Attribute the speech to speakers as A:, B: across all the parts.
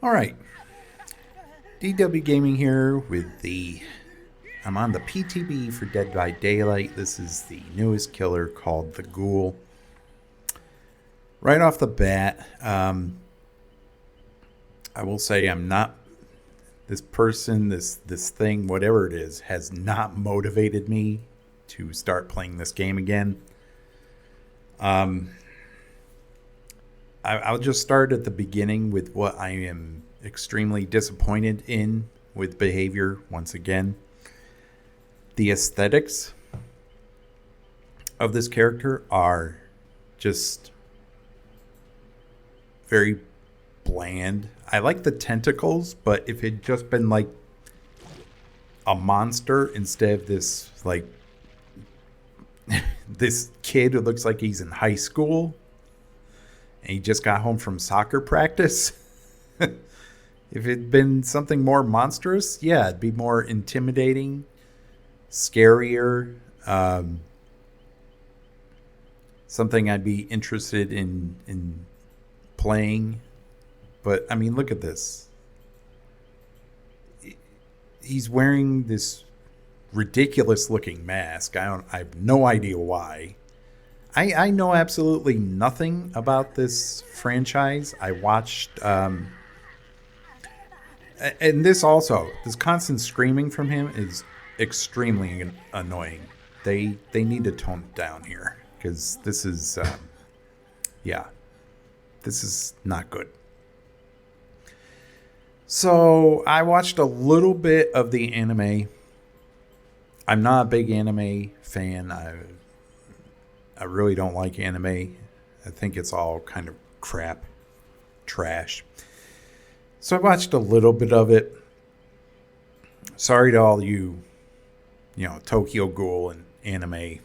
A: All right, DW Gaming here I'm on the PTB for Dead by Daylight. This is the newest killer called the Ghoul. Right off the bat, I will say I'm not this person, this thing, whatever it is, has not motivated me to start playing this game again. Um, I'll just start at the beginning with what I am extremely disappointed in with behavior once again. The aesthetics of this character are just very bland. I like the tentacles, but if it had just been like a monster instead of this like this kid who looks like he's in high school and he just got home from soccer practice. If it'd been something more monstrous, yeah, it'd be more intimidating, scarier, something I'd be interested in playing. But I mean, look at this. He's wearing this ridiculous looking mask. I have no idea why. I know absolutely nothing about this franchise. I watched and this constant screaming from him is extremely annoying. They need to tone it down here because this is this is not good. So I watched a little bit of the anime. I'm not a big anime fan. I really don't like anime. I think it's all kind of crap, trash. So I watched a little bit of it. Sorry to all you Tokyo Ghoul and anime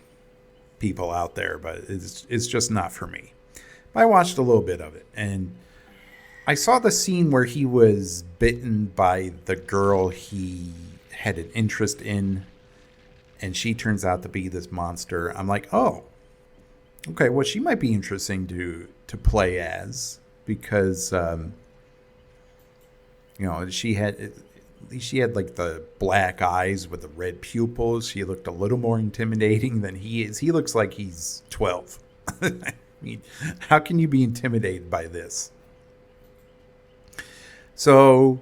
A: people out there, but it's just not for me. But I watched a little bit of it, and I saw the scene where he was bitten by the girl he had an interest in, and she turns out to be this monster. I'm like, oh, okay, well, she might be interesting to play as because she had like the black eyes with the red pupils. She looked a little more intimidating than he is. He looks like he's 12. I mean, how can you be intimidated by this? So,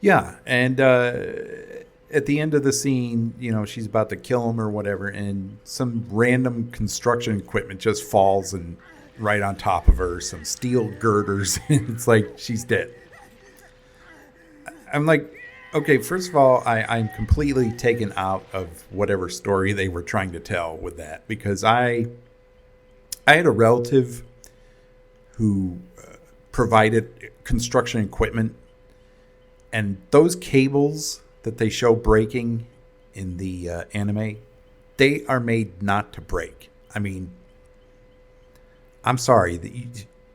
A: yeah, and at the end of the scene, she's about to kill him or whatever, and some random construction equipment just falls and right on top of her, some steel girders, and it's like she's dead. I'm like, okay, first of all, I'm completely taken out of whatever story they were trying to tell with that, because I had a relative who provided construction equipment, and those cables that they show breaking in the anime, they are made not to break. I mean, I'm sorry,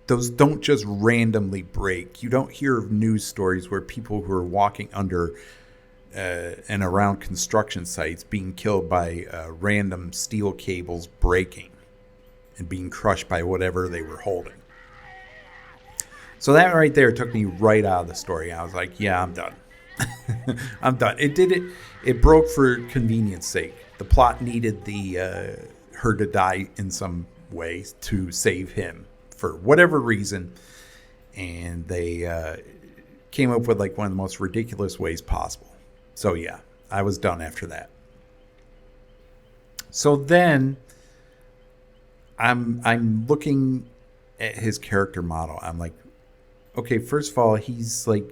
A: those don't just randomly break. You don't hear of news stories where people who are walking under and around construction sites being killed by random steel cables breaking and being crushed by whatever they were holding. So that right there took me right out of the story. I was like, yeah, I'm done. I'm done. It broke for convenience sake. The plot needed her to die in some way to save him for whatever reason. And they came up with like one of the most ridiculous ways possible. So yeah, I was done after that. So then I'm looking at his character model. I'm like, okay, first of all, he's like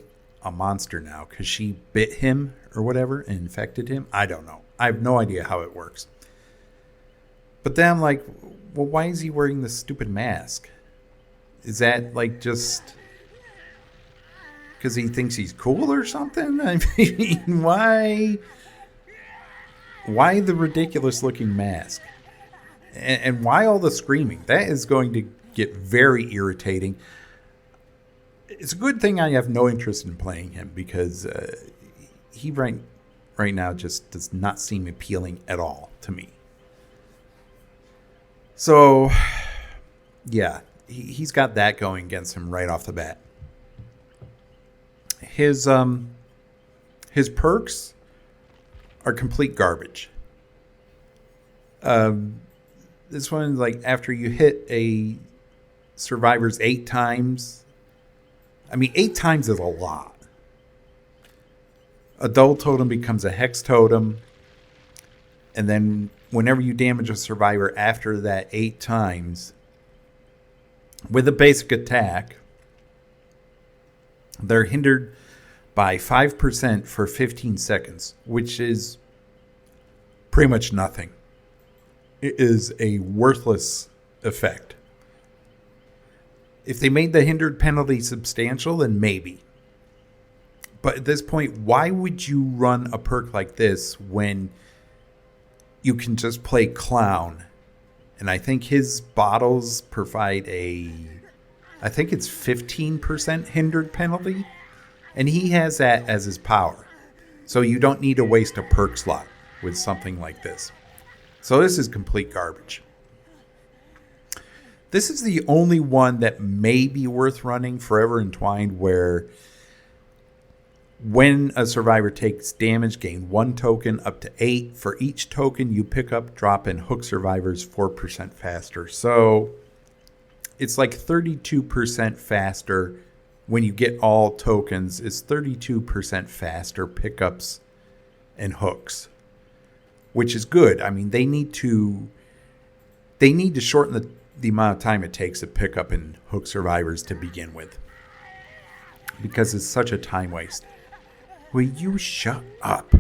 A: a monster now because she bit him or whatever and infected him. I don't know. I have no idea how it works. But then I'm like, well, why is he wearing this stupid mask? Is that like just because he thinks he's cool or something? I mean, why the ridiculous looking mask? And why all the screaming? That is going to get very irritating. It's a good thing I have no interest in playing him because he right now just does not seem appealing at all to me. So, yeah, he's got that going against him right off the bat. His his perks are complete garbage. This one, like, after you hit a survivors 8 times. I mean, 8 times is a lot. A dull totem becomes a hex totem. And then whenever you damage a survivor after that 8 times with a basic attack, they're hindered by 5% for 15 seconds, which is pretty much nothing. It is a worthless effect. If they made the hindered penalty substantial, then maybe. But at this point, why would you run a perk like this when you can just play clown? And I think his bottles provide I think it's 15% hindered penalty. And he has that as his power. So you don't need to waste a perk slot with something like this. So this is complete garbage. This is the only one that may be worth running, Forever Entwined, where when a survivor takes damage, gain 1 token up to 8. For each token you pick up, drop and hook survivors 4% faster. So it's like 32% faster when you get all tokens. It's 32% faster pickups and hooks, which is good. I mean, they need to shorten the amount of time it takes to pick up and hook survivors to begin with, because it's such a time waste. Will you shut up?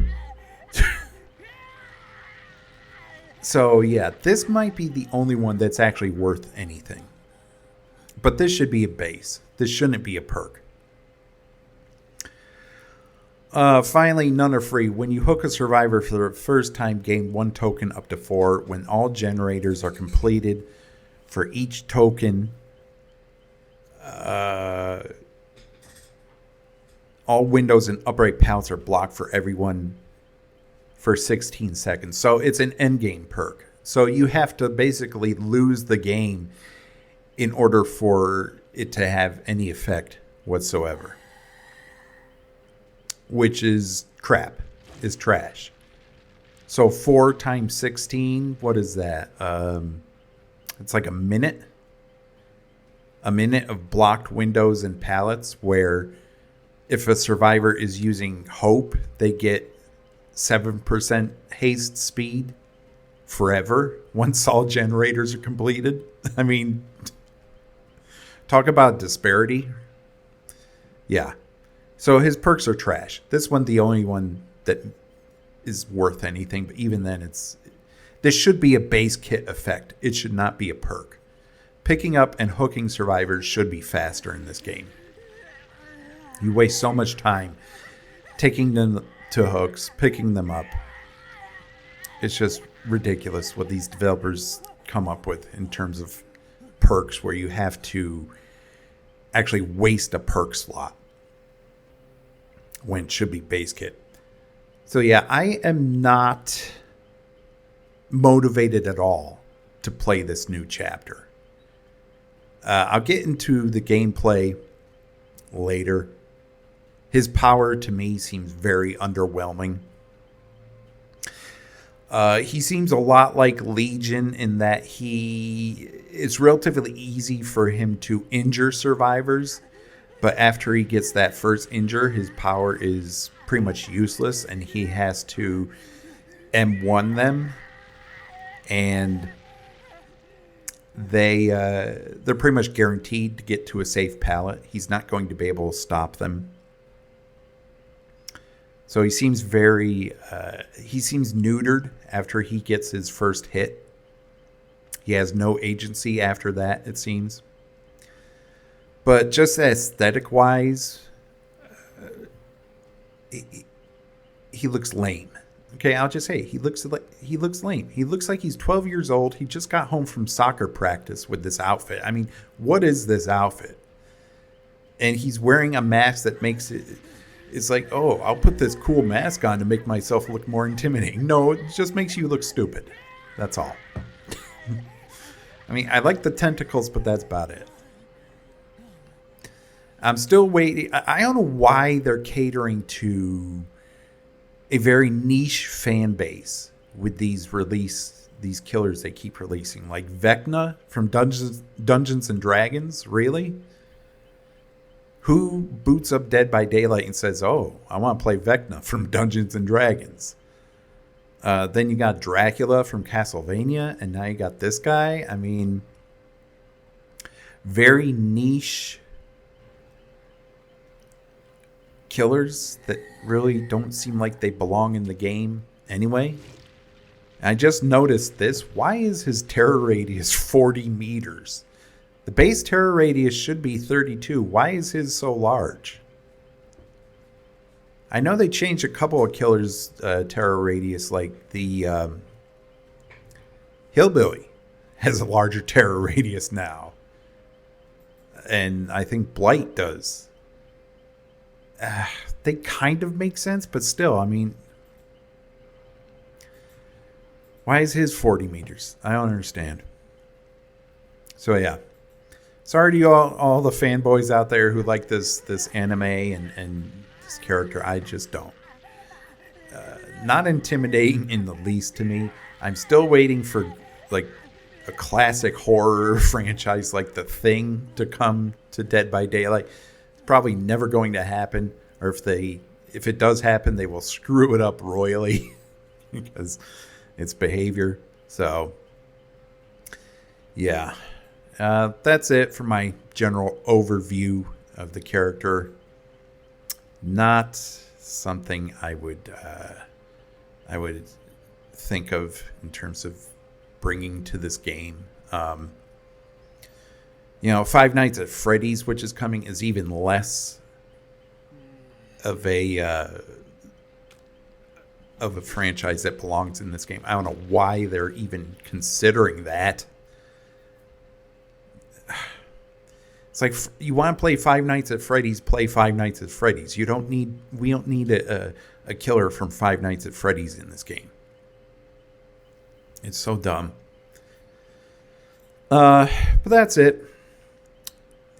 A: So yeah, this might be the only one that's actually worth anything. But this should be a base. This shouldn't be a perk. Finally, none are free. When you hook a survivor for the first time, gain 1 token up to 4. When all generators are completed, for each token, all windows and upright pallets are blocked for everyone for 16 seconds. So it's an endgame perk. So you have to basically lose the game in order for it to have any effect whatsoever. Which is crap, is trash. So 4 times 16, what is that? It's like a minute. A minute of blocked windows and pallets, where if a survivor is using hope, they get 7% haste speed forever once all generators are completed. I mean, talk about disparity. Yeah. So his perks are trash. This one, the only one that is worth anything, but even then this should be a base kit effect. It should not be a perk. Picking up and hooking survivors should be faster in this game. You waste so much time taking them to hooks, picking them up. It's just ridiculous what these developers come up with in terms of perks, where you have to actually waste a perk slot when it should be base kit. So yeah, I am not motivated at all to play this new chapter. I'll get into the gameplay later. His power to me seems very underwhelming. He seems a lot like Legion in that it's relatively easy for him to injure survivors, but after he gets that first injure, his power is pretty much useless, and he has to M1 them, and they're pretty much guaranteed to get to a safe pallet. He's not going to be able to stop them. So he seems neutered after he gets his first hit. He has no agency after that, it seems. But just aesthetic-wise, he looks lame. Okay, I'll just say he looks lame. He looks like he's 12 years old. He just got home from soccer practice with this outfit. I mean, what is this outfit? And he's wearing a mask that makes it... It's like, oh, I'll put this cool mask on to make myself look more intimidating. No, it just makes you look stupid. That's all. I mean, I like the tentacles, but that's about it. I'm still waiting. I don't know why they're catering to a very niche fan base with these killers they keep releasing, like Vecna from Dungeons and Dragons. Really? Who boots up Dead by Daylight and says, "Oh, I want to play Vecna from Dungeons and Dragons"? Then you got Dracula from Castlevania, and now you got this guy. I mean, very niche killers that really don't seem like they belong in the game anyway. I just noticed this. Why is his terror radius 40 meters? The base terror radius should be 32. Why is his so large? I know they changed a couple of killers' terror radius, like the Hillbilly has a larger terror radius now. And I think Blight does. They kind of make sense, but still, I mean, why is his 40 meters? I don't understand. So yeah, sorry to you all the fanboys out there who like this anime and this character. I just don't. Not intimidating in the least to me. I'm still waiting for like a classic horror franchise like The Thing to come to Dead by Daylight. Probably never going to happen, or if it does happen, they will screw it up royally because its behavior. So yeah, that's it for my general overview of the character. Not something I would think of in terms of bringing to this game. Five Nights at Freddy's, which is coming, is even less of a franchise that belongs in this game. I don't know why they're even considering that. It's like, you want to play Five Nights at Freddy's, play Five Nights at Freddy's. We don't need a killer from Five Nights at Freddy's in this game. It's so dumb. But that's it.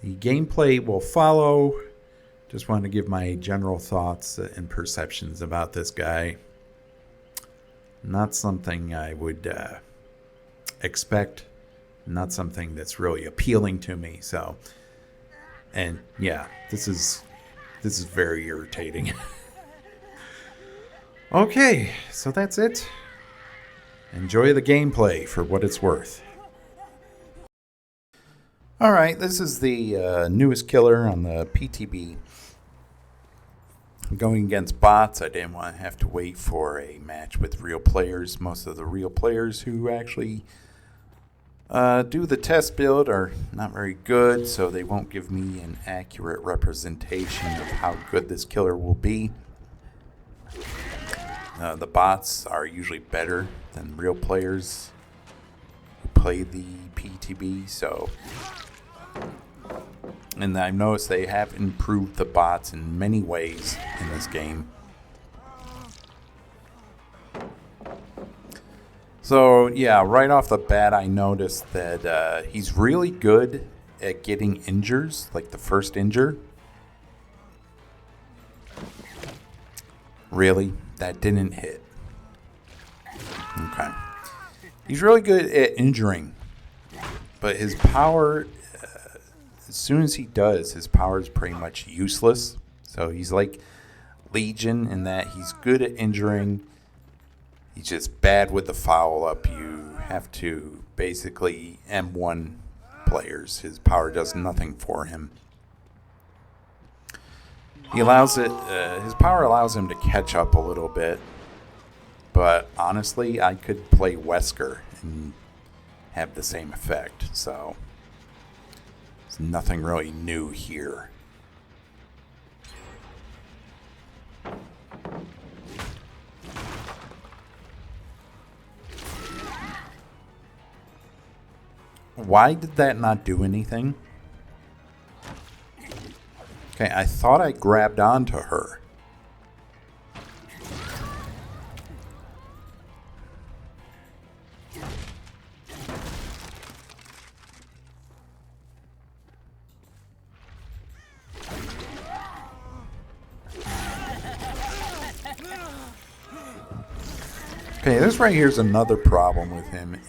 A: The gameplay will follow. Just wanted to give my general thoughts and perceptions about this guy. Not something I would expect. Not something that's really appealing to me. So, and yeah, this is very irritating. Okay, so that's it. Enjoy the gameplay for what it's worth. All right, this is the newest killer on the PTB. I'm going against bots. I didn't want to have to wait for a match with real players. Most of the real players who actually do the test build are not very good, so they won't give me an accurate representation of how good this killer will be. The bots are usually better than real players who play the PTB, so... And I've noticed they have improved the bots in many ways in this game. So, yeah, right off the bat, I noticed that he's really good at getting injures, like the first injure. Really? That didn't hit. Okay. He's really good at injuring, but his power... as soon as he does, his power is pretty much useless. So he's like Legion in that he's good at injuring. He's just bad with the foul up. You have to basically M1 players. His power does nothing for him. His power allows him to catch up a little bit. But honestly, I could play Wesker and have the same effect. So... nothing really new here. Why did that not do anything? Okay, I thought I grabbed onto her. Okay, this right here is another problem with him.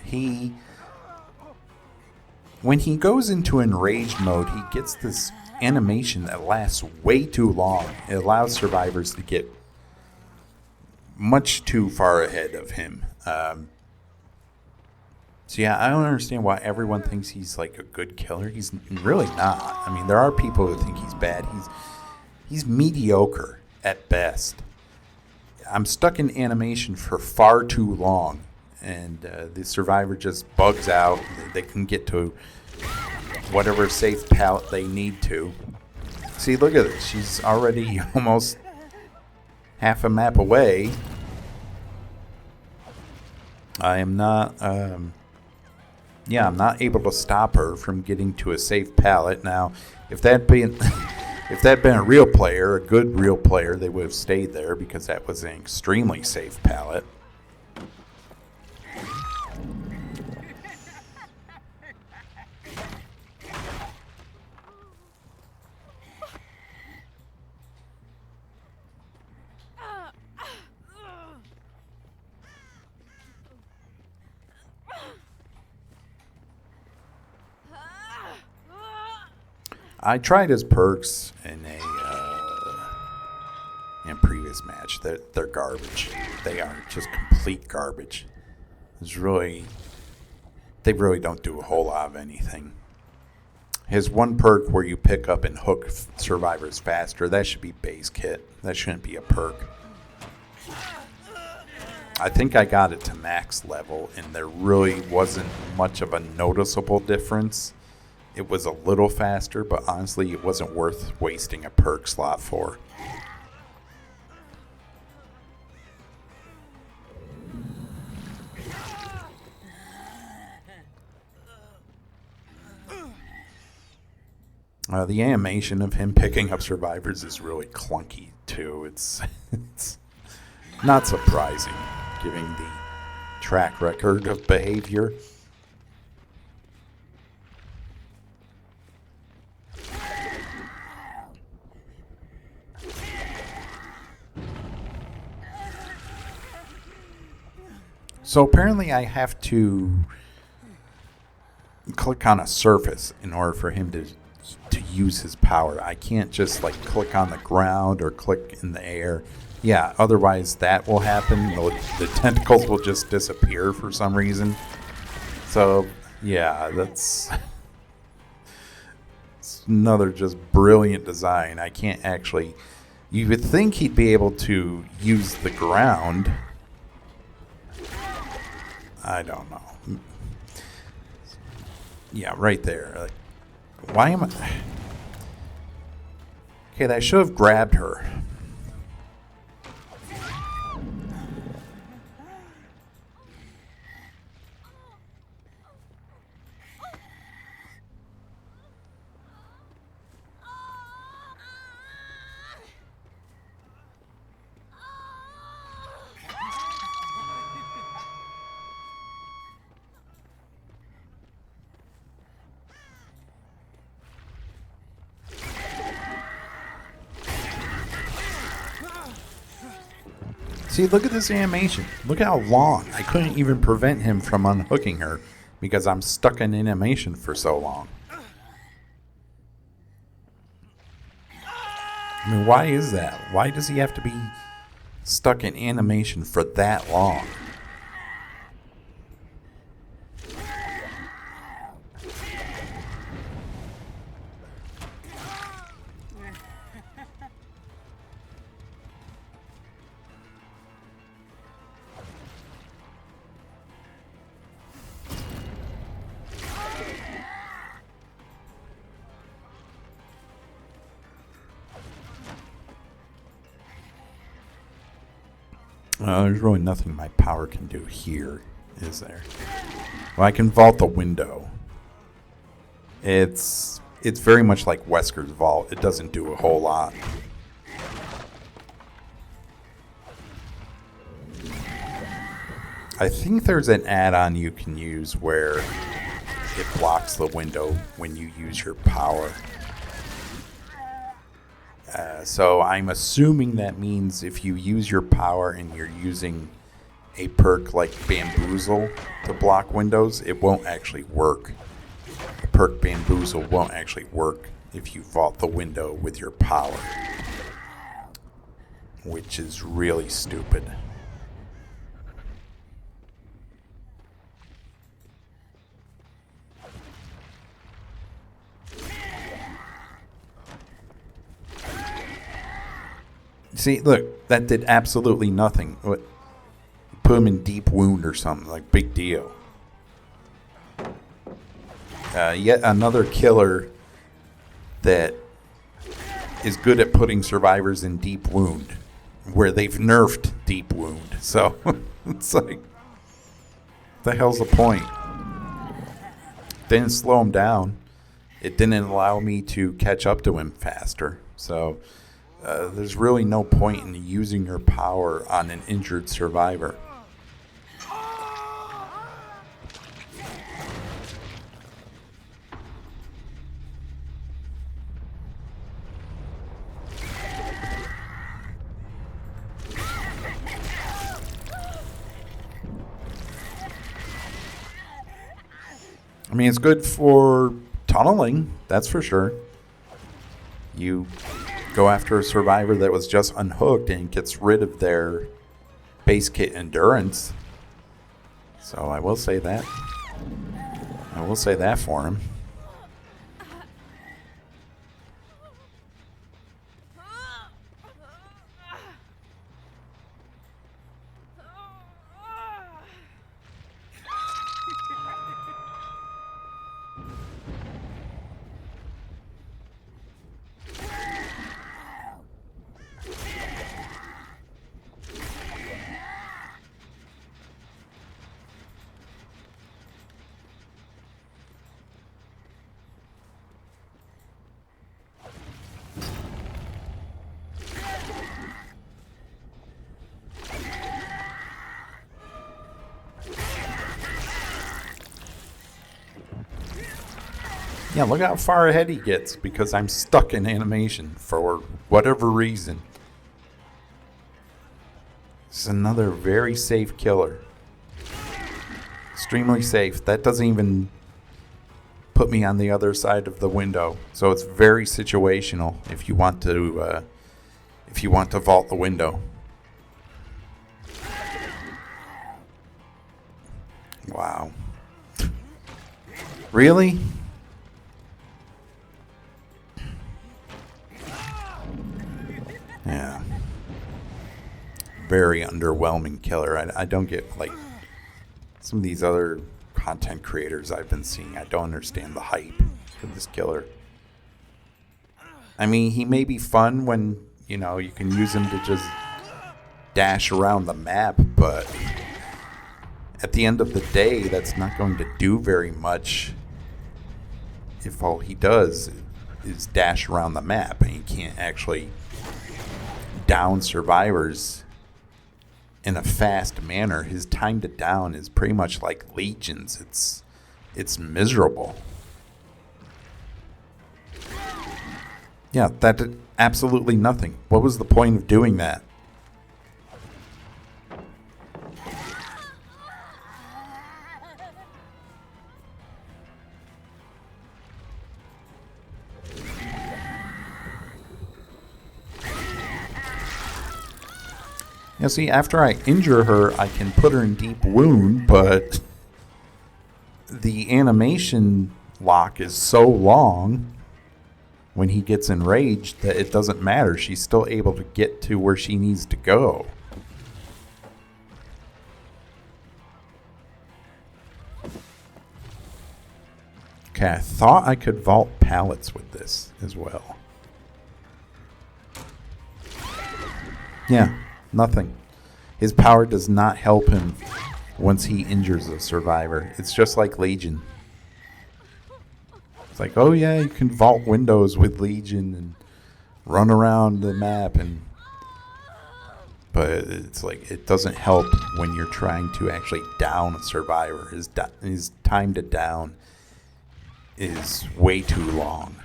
A: When he goes into enraged mode, he gets this animation that lasts way too long. It allows survivors to get much too far ahead of him. So yeah, I don't understand why everyone thinks he's like a good killer. He's really not. I mean, there are people who think he's bad. He's mediocre at best. I'm stuck in animation for far too long, and the survivor just bugs out. They can get to whatever safe pallet they need to. See, look at this. She's already almost half a map away. I am not, I'm not able to stop her from getting to a safe pallet. Now, if that'd been a real player, a good real player, they would have stayed there because that was an extremely safe pallet. I tried his perks in a previous match. They're garbage. They are just complete garbage. They really don't do a whole lot of anything. His one perk where you pick up and hook survivors faster, that should be base kit. That shouldn't be a perk. I think I got it to max level, and there really wasn't much of a noticeable difference. It was a little faster, but honestly, it wasn't worth wasting a perk slot for. The animation of him picking up survivors is really clunky, too. It's not surprising, given the track record of behavior. So apparently I have to click on a surface in order for him to use his power. I can't just like click on the ground or click in the air. Yeah, otherwise that will happen. The tentacles will just disappear for some reason. So yeah, that's it's another just brilliant design. I can't actually... You would think he'd be able to use the ground. I don't know. Yeah, right there. Like, why am I... Okay, I should have grabbed her. See, look at this animation. Look how long. I couldn't even prevent him from unhooking her because I'm stuck in animation for so long. I mean, why is that? Why does he have to be stuck in animation for that long? There's really nothing my power can do here, is there? Well, I can vault the window. It's very much like Wesker's vault. It doesn't do a whole lot. I think there's an add-on you can use where it blocks the window when you use your power. So I'm assuming that means if you use your power and you're using a perk like Bamboozle to block windows, it won't actually work. The perk Bamboozle won't actually work if you vault the window with your power, which is really stupid. See, look, that did absolutely nothing. What? Put him in deep wound or something, like big deal. Yet another killer that is good at putting survivors in deep wound, where they've nerfed deep wound. So it's like, the hell's the point? Didn't slow him down. It didn't allow me to catch up to him faster. So there's really no point in using your power on an injured survivor. I mean, it's good for tunneling, that's for sure. You go after a survivor that was just unhooked and gets rid of their base kit endurance. So I will say that. I will say that for him. Yeah, look how far ahead he gets because I'm stuck in animation for whatever reason. This is another very safe killer. Extremely safe. That doesn't even put me on the other side of the window. So it's very situational if you want to vault the window. Wow. Really? Yeah. Very underwhelming killer. I don't get, like, some of these other content creators I've been seeing. I don't understand the hype for this killer. I mean, he may be fun when, you know, you can use him to just dash around the map, but at the end of the day, that's not going to do very much if all he does is dash around the map and he can't actually down survivors in a fast manner. His time to down is pretty much like Legion's. It's miserable. Yeah, that did absolutely nothing. What was the point of doing that? Now, see, after I injure her, I can put her in deep wound, but the animation lock is so long when he gets enraged that it doesn't matter. She's still able to get to where she needs to go. Okay, I thought I could vault pallets with this as well. Yeah. Nothing. His power does not help him once he injures a survivor. It's just like Legion. It's like, oh yeah, you can vault windows with Legion and run around the map, but it's like it doesn't help when you're trying to actually down a survivor. His time to down is way too long.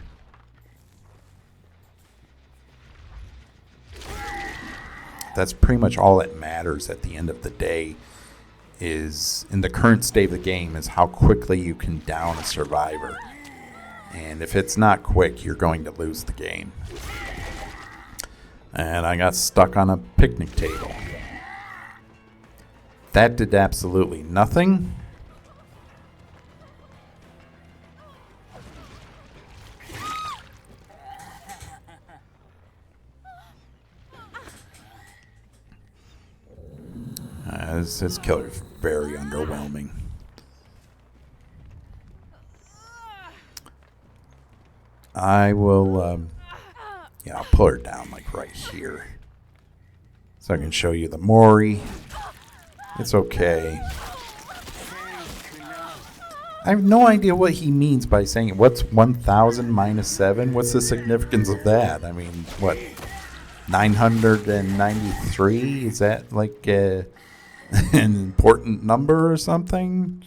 A: That's pretty much all that matters at the end of the day is, in the current state of the game, is how quickly you can down a survivor. And if it's not quick, you're going to lose the game. And I got stuck on a picnic table. That did absolutely nothing. This killer is very underwhelming. I will, yeah, I'll pull her down like right here. So I can show you the Mori. It's okay. I have no idea what he means by saying, what's 1,000 minus 7? What's the significance of that? I mean, what, 993? Is that like an important number or something?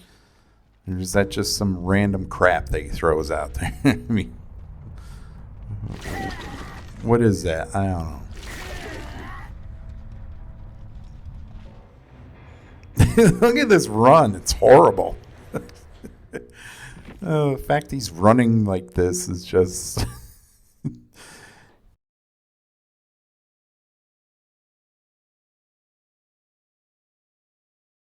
A: Or is that just some random crap that he throws out there? I mean, what is that? I don't know. Look at this run. It's horrible. The fact he's running like this is just